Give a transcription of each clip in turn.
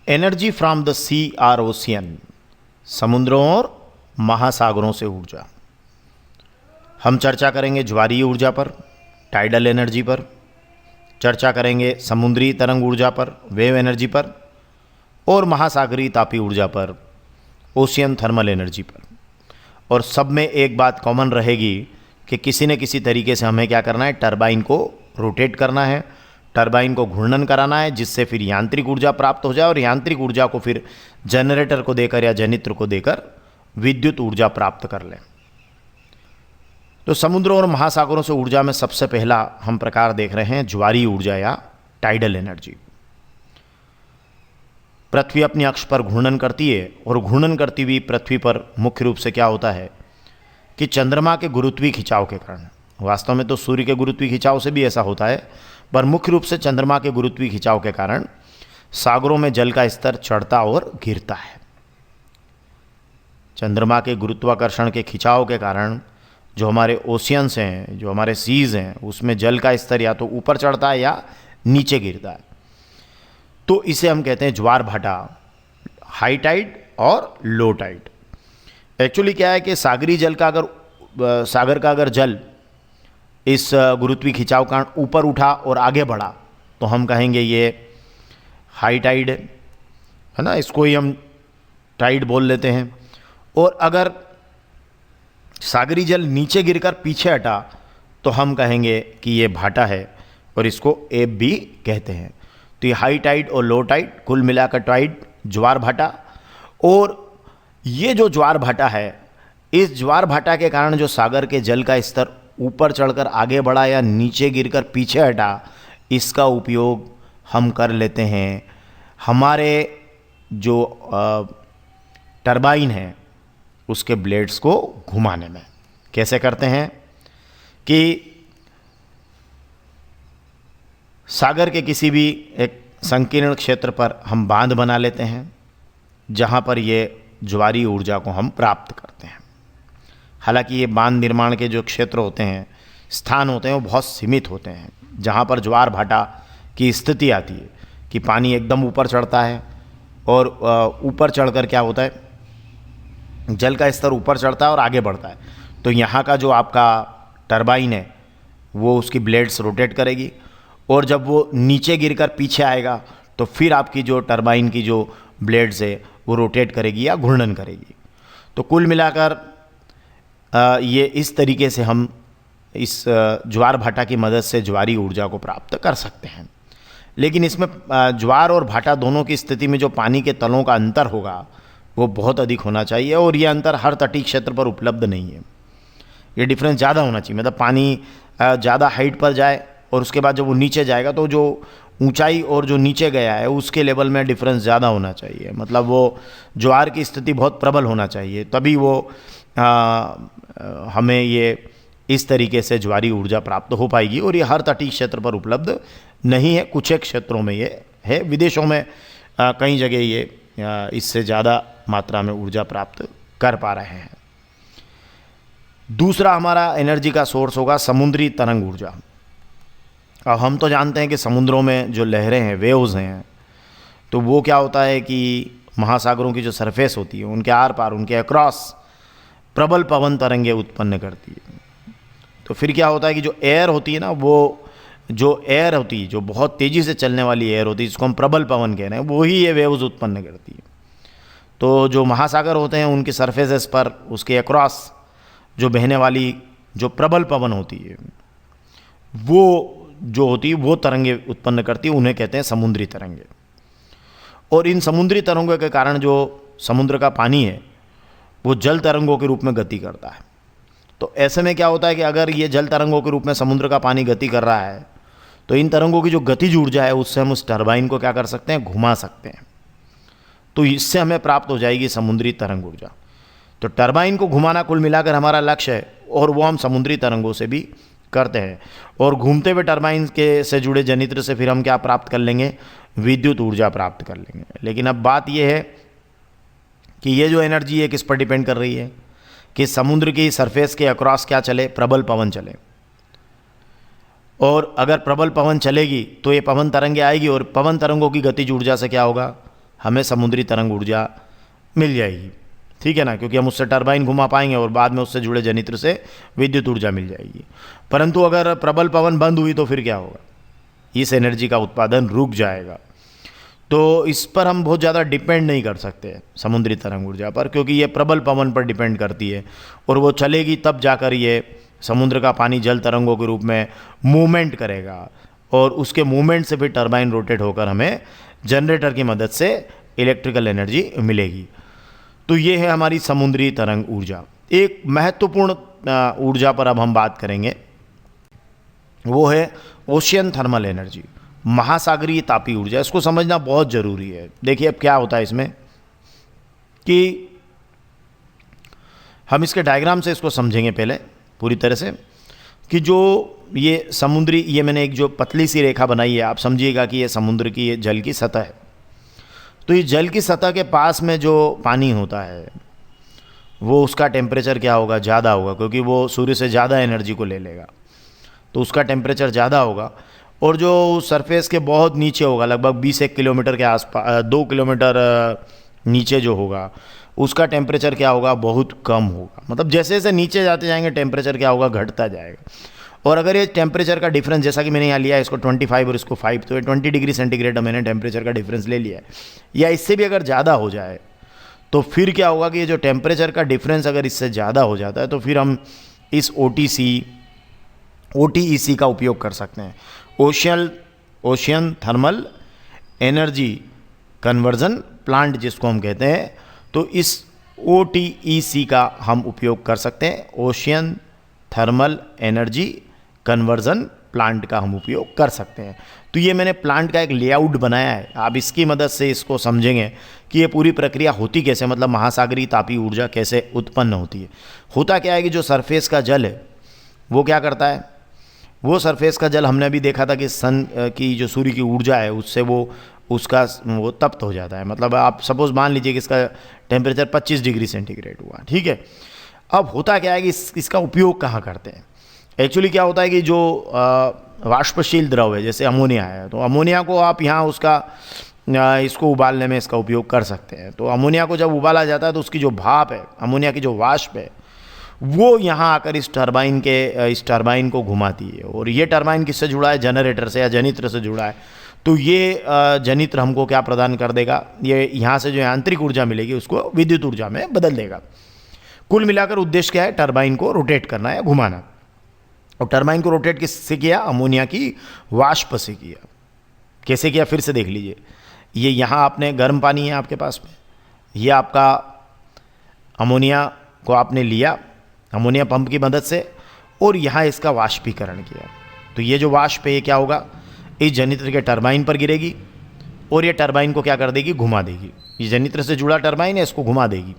Energy from the sea or ocean, समुद्रों और महासागरों से ऊर्जा। हम चर्चा करेंगे ज्वारीय ऊर्जा पर, टाइडल एनर्जी पर, चर्चा करेंगे समुद्री तरंग ऊर्जा पर, वेव एनर्जी पर, और महासागरीय तापीय ऊर्जा पर, ओशियन थर्मल एनर्जी पर। और सब में एक बात कॉमन रहेगी कि किसी न किसी तरीके से हमें क्या करना है, टरबाइन को रोटेट करना है, टरबाइन को घूर्णन कराना है, जिससे फिर यांत्रिक ऊर्जा प्राप्त हो जाए और यांत्रिक ऊर्जा को फिर जनरेटर को देकर या जनित्र को देकर विद्युत ऊर्जा प्राप्त कर लें। तो समुद्रों और महासागरों से ऊर्जा में सबसे पहला हम प्रकार देख रहे हैं ज्वारीय ऊर्जा या टाइडल एनर्जी। पृथ्वी अपनी अक्ष पर घूर्णन करती है और घूर्णन करती हुई पृथ्वी पर मुख्य रूप से क्या होता है कि चंद्रमा के गुरुत्वीय खिंचाव के कारण, वास्तव में तो सूर्य के गुरुत्वीय खिंचाव से भी ऐसा होता है, पर मुख्य रूप से चंद्रमा के गुरुत्वीय खिंचाव के कारण सागरों में जल का स्तर चढ़ता और गिरता है। चंद्रमा के गुरुत्वाकर्षण के खिंचाव के कारण जो हमारे ओशियंस हैं, जो हमारे सीज हैं, उसमें जल का स्तर या तो ऊपर चढ़ता है या नीचे गिरता है। तो इसे हम कहते हैं ज्वार भाटा, हाई टाइड और लो टाइड। एक्चुअली क्या है कि सागरी जल का अगर सागर का अगर जल इस गुरुत्वीय खिंचाव कारण ऊपर उठा और आगे बढ़ा तो हम कहेंगे ये हाई टाइड है ना, इसको ही हम टाइड बोल लेते हैं। और अगर सागरी जल नीचे गिरकर पीछे हटा तो हम कहेंगे कि ये भाटा है और इसको एब भी कहते हैं। तो ये हाई टाइड और लो टाइड, कुल मिलाकर टाइड, ज्वार भाटा। और ये जो ज्वार भाटा है, इस ज्वार भाटा के कारण जो सागर के जल का स्तर ऊपर चढ़कर आगे बढ़ा या नीचे गिरकर पीछे हटा, इसका उपयोग हम कर लेते हैं हमारे जो टरबाइन है उसके ब्लेड्स को घुमाने में। कैसे करते हैं कि सागर के किसी भी एक संकीर्ण क्षेत्र पर हम बांध बना लेते हैं जहाँ पर ये ज्वारीय ऊर्जा को हम प्राप्त करते हैं। हालांकि ये बांध निर्माण के जो क्षेत्र होते हैं, स्थान होते हैं, वो बहुत सीमित होते हैं, जहाँ पर ज्वार भाटा की स्थिति आती है कि पानी एकदम ऊपर चढ़ता है और ऊपर चढ़कर क्या होता है, जल का स्तर ऊपर चढ़ता है और आगे बढ़ता है। तो यहाँ का जो आपका टरबाइन है वो उसकी ब्लेड्स रोटेट करेगी और जब वो नीचे गिरकर पीछे आएगा तो फिर आपकी जो टरबाइन की जो ब्लेड्स है वो रोटेट करेगी या घूर्णन करेगी। तो कुल मिलाकर ये इस तरीके से हम इस ज्वार भाटा की मदद से ज्वारीय ऊर्जा को प्राप्त कर सकते हैं। लेकिन इसमें ज्वार और भाटा दोनों की स्थिति में जो पानी के तलों का अंतर होगा वो बहुत अधिक होना चाहिए और ये अंतर हर तटीय क्षेत्र पर उपलब्ध नहीं है। ये डिफरेंस ज़्यादा होना चाहिए, मतलब पानी ज़्यादा हाइट पर जाए और उसके बाद जब वो नीचे जाएगा तो जो ऊंचाई और जो नीचे गया है उसके लेवल में डिफरेंस ज़्यादा होना चाहिए। मतलब वो ज्वार की स्थिति बहुत प्रबल होना चाहिए, तभी वो हमें ये इस तरीके से ज्वारीय ऊर्जा प्राप्त हो पाएगी। और ये हर तटीय क्षेत्र पर उपलब्ध नहीं है, कुछ एक क्षेत्रों में ये है। विदेशों में कई जगह ये इससे ज़्यादा मात्रा में ऊर्जा प्राप्त कर पा रहे हैं। दूसरा हमारा एनर्जी का सोर्स होगा समुद्री तरंग ऊर्जा। अब हम तो जानते हैं कि समुद्रों में जो लहरें हैं, वेव्स हैं, तो वो क्या होता है कि महासागरों की जो सरफेस होती है उनके आर पार, उनके अक्रॉस प्रबल पवन तरंगें उत्पन्न करती है। तो फिर क्या होता है कि जो एयर होती है ना, वो जो एयर होती है, जो बहुत तेज़ी से चलने वाली एयर होती है, जिसको हम प्रबल पवन कह रहे हैं, वो ही ये वेव्स उत्पन्न करती है। तो जो महासागर होते हैं उनकी सरफेसेस पर, उसके अक्रॉस जो बहने वाली जो प्रबल पवन होती है, वो जो होती है वो तरंगे उत्पन्न करती है, उन्हें कहते हैं समुद्री तरंगे। और इन समुद्री तरंगों के कारण जो समुद्र का पानी है वो जल तरंगों के रूप में गति करता है। तो ऐसे में क्या होता है कि अगर ये जल तरंगों के रूप में समुद्र का पानी गति कर रहा है तो इन तरंगों की जो गतिज ऊर्जा है उससे हम उस टरबाइन को क्या कर सकते हैं, घुमा सकते हैं। तो इससे हमें प्राप्त हो जाएगी समुद्री तरंग ऊर्जा। तो टरबाइन को घुमाना कुल मिलाकर हमारा लक्ष्य है और वो हम समुद्री तरंगों से भी करते हैं। और घूमते हुए टरबाइन के से जुड़े जनित्र से फिर हम क्या प्राप्त कर लेंगे, विद्युत ऊर्जा प्राप्त कर लेंगे। लेकिन अब बात यह है कि ये जो एनर्जी है किस पर डिपेंड कर रही है कि समुद्र की सरफेस के अक्रॉस क्या चले, प्रबल पवन चले। और अगर प्रबल पवन चलेगी तो ये पवन तरंगे आएगी और पवन तरंगों की गतिज ऊर्जा से क्या होगा, हमें समुद्री तरंग ऊर्जा मिल जाएगी, ठीक है ना, क्योंकि हम उससे टरबाइन घुमा पाएंगे और बाद में उससे जुड़े जनित्र से विद्युत ऊर्जा मिल जाएगी। परंतु अगर प्रबल पवन बंद हुई तो फिर क्या होगा, इस एनर्जी का उत्पादन रुक जाएगा। तो इस पर हम बहुत ज़्यादा डिपेंड नहीं कर सकते समुद्री तरंग ऊर्जा पर, क्योंकि ये प्रबल पवन पर डिपेंड करती है और वो चलेगी तब जाकर ये समुद्र का पानी जल तरंगों के रूप में मूवमेंट करेगा और उसके मूवमेंट से फिर टरबाइन रोटेट होकर हमें जनरेटर की मदद से इलेक्ट्रिकल एनर्जी मिलेगी। तो ये है हमारी समुद्री तरंग ऊर्जा। एक महत्वपूर्ण ऊर्जा पर अब हम बात करेंगे, वो है ओशियन थर्मल एनर्जी, महासागरीय तापीय ऊर्जा। इसको समझना बहुत ज़रूरी है। देखिए अब क्या होता है इसमें कि हम इसके डायग्राम से इसको समझेंगे पहले पूरी तरह से, कि जो ये समुद्री, ये मैंने एक जो पतली सी रेखा बनाई है, आप समझिएगा कि ये समुद्र की, ये जल की सतह है। तो ये जल की सतह के पास में जो पानी होता है वो उसका टेम्परेचर क्या होगा, ज़्यादा होगा, क्योंकि वो सूर्य से ज़्यादा एनर्जी को ले लेगा, तो उसका टेम्परेचर ज़्यादा होगा। और जो सरफेस के बहुत नीचे होगा, लगभग 20-1 किलोमीटर के आसपास, 2 किलोमीटर नीचे जो होगा, उसका टेम्परेचर क्या होगा, बहुत कम होगा। मतलब जैसे जैसे नीचे जाते जाएंगे टेम्परेचर क्या होगा, घटता जाएगा। और अगर ये टेम्परेचर का डिफरेंस, जैसा कि मैंने यहाँ लिया है इसको 25 और इसको 5, तो ये 20 डिग्री सेंटीग्रेड मैंने टेम्परेचर का डिफरेंस ले लिया है, या इससे भी अगर ज़्यादा हो जाए तो फिर क्या होगा कि ये जो टेम्परेचर का डिफरेंस अगर इससे ज़्यादा हो जाता है तो फिर हम इस OTEC का उपयोग कर सकते हैं, ocean thermal energy conversion plant जिसको हम कहते हैं। तो इस OTEC का हम उपयोग कर सकते हैं, ocean thermal energy conversion plant का हम उपयोग कर सकते हैं। तो ये मैंने प्लांट का एक लेआउट बनाया है, आप इसकी मदद से इसको समझेंगे कि ये पूरी प्रक्रिया होती कैसे, मतलब महासागरीय तापीय ऊर्जा कैसे उत्पन्न होती है। होता क्या है कि जो सरफेस का जल है वो क्या करता है, वो सरफेस का जल हमने अभी देखा था कि सन की जो सूर्य की ऊर्जा है उससे वो तप्त हो जाता है। मतलब आप सपोज मान लीजिए कि इसका टेम्परेचर 25 डिग्री सेंटीग्रेड हुआ, ठीक है। अब होता क्या है कि इसका उपयोग कहाँ करते हैं। एक्चुअली क्या होता है कि जो वाष्पशील द्रव है, जैसे अमोनिया है, तो अमोनिया को आप यहाँ इसको उबालने में इसका उपयोग कर सकते हैं। तो अमोनिया को जब उबाला जाता है तो उसकी जो भाप है, अमोनिया की जो वाष्प है, वो यहाँ आकर इस टरबाइन को घुमाती है। और ये टरबाइन किससे जुड़ा है, जनरेटर से या जनित्र से जुड़ा है। तो ये जनित्र हमको क्या प्रदान कर देगा, ये यहाँ से जो आंतरिक ऊर्जा मिलेगी उसको विद्युत ऊर्जा में बदल देगा। कुल मिलाकर उद्देश्य क्या है, टरबाइन को रोटेट करना है, घुमाना। और टरबाइन को रोटेट किससे किया, अमोनिया की वाष्प से किया। कैसे किया फिर से देख लीजिए। ये यहाँ आपने गर्म पानी है आपके पास में, ये आपका अमोनिया को आपने लिया अमोनिया पंप की मदद से, और यहाँ इसका वाष्पीकरण किया। तो ये जो वाष्प है ये क्या होगा, इस जनित्र के टरबाइन पर गिरेगी और ये टरबाइन को क्या कर देगी, घुमा देगी। ये जनित्र से जुड़ा टरबाइन है, इसको घुमा देगी।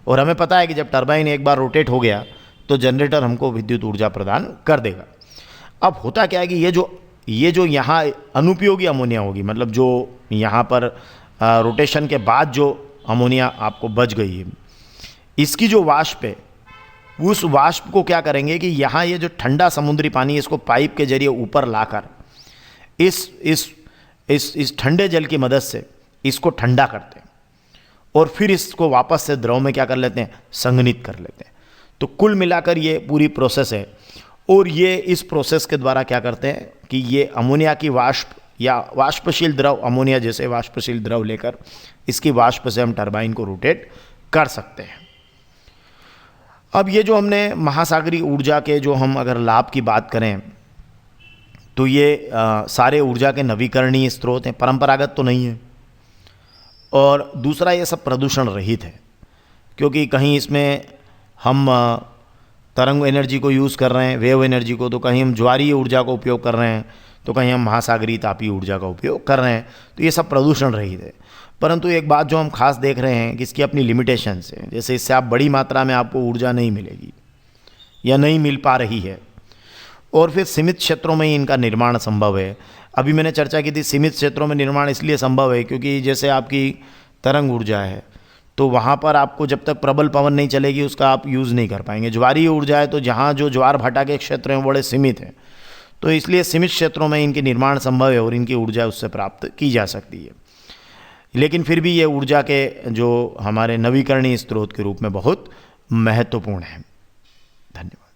और हमें पता है कि जब टरबाइन एक बार रोटेट हो गया तो जनरेटर हमको विद्युत ऊर्जा प्रदान कर देगा। अब होता क्या है कि ये जो यहाँ अनुपयोगी अमोनिया होगी, मतलब जो यहाँ पर रोटेशन के बाद जो अमोनिया आपको बच गई है, इसकी जो वाष्प है, उस वाष्प को क्या करेंगे कि यहाँ ये जो ठंडा समुद्री पानी है इसको पाइप के जरिए ऊपर लाकर इस ठंडे जल की मदद से इसको ठंडा करते हैं और फिर इसको वापस से द्रव में क्या कर लेते हैं, संघनित कर लेते हैं। तो कुल मिलाकर ये पूरी प्रोसेस है। और ये इस प्रोसेस के द्वारा क्या करते हैं कि ये अमोनिया की वाष्प या वाष्पशील द्रव, अमोनिया जैसे वाष्पशील द्रव लेकर इसकी वाष्प से हम टरबाइन को रोटेट कर सकते हैं। अब ये जो हमने महासागरीय ऊर्जा के जो हम अगर लाभ की बात करें तो ये सारे ऊर्जा के नवीकरणीय स्रोत हैं, परंपरागत तो नहीं है। और दूसरा ये सब प्रदूषण रहित है, क्योंकि कहीं इसमें हम तरंग एनर्जी को यूज़ कर रहे हैं, वेव एनर्जी को, तो कहीं हम ज्वारीय ऊर्जा को उपयोग कर रहे हैं, तो कहीं हम महासागरीय तापीय ऊर्जा का उपयोग कर रहे हैं। तो ये सब प्रदूषण रहित है। परंतु एक बात जो हम खास देख रहे हैं कि इसकी अपनी लिमिटेशंस है। जैसे इससे आप बड़ी मात्रा में आपको ऊर्जा नहीं मिलेगी या नहीं मिल पा रही है, और फिर सीमित क्षेत्रों में ही इनका निर्माण संभव है। अभी मैंने चर्चा की थी, सीमित क्षेत्रों में निर्माण इसलिए संभव है क्योंकि जैसे आपकी तरंग ऊर्जा है तो वहाँ पर आपको जब तक प्रबल पवन नहीं चलेगी उसका आप यूज़ नहीं कर पाएंगे। ज्वारीय ऊर्जा है तो जहाँ जो ज्वार भाटा के क्षेत्र हैं बड़े सीमित हैं, तो इसलिए सीमित क्षेत्रों में इनके निर्माण संभव है और इनकी ऊर्जा उससे प्राप्त की जा सकती है। लेकिन फिर भी ये ऊर्जा के जो हमारे नवीकरणीय स्रोत के रूप में बहुत महत्वपूर्ण है। धन्यवाद।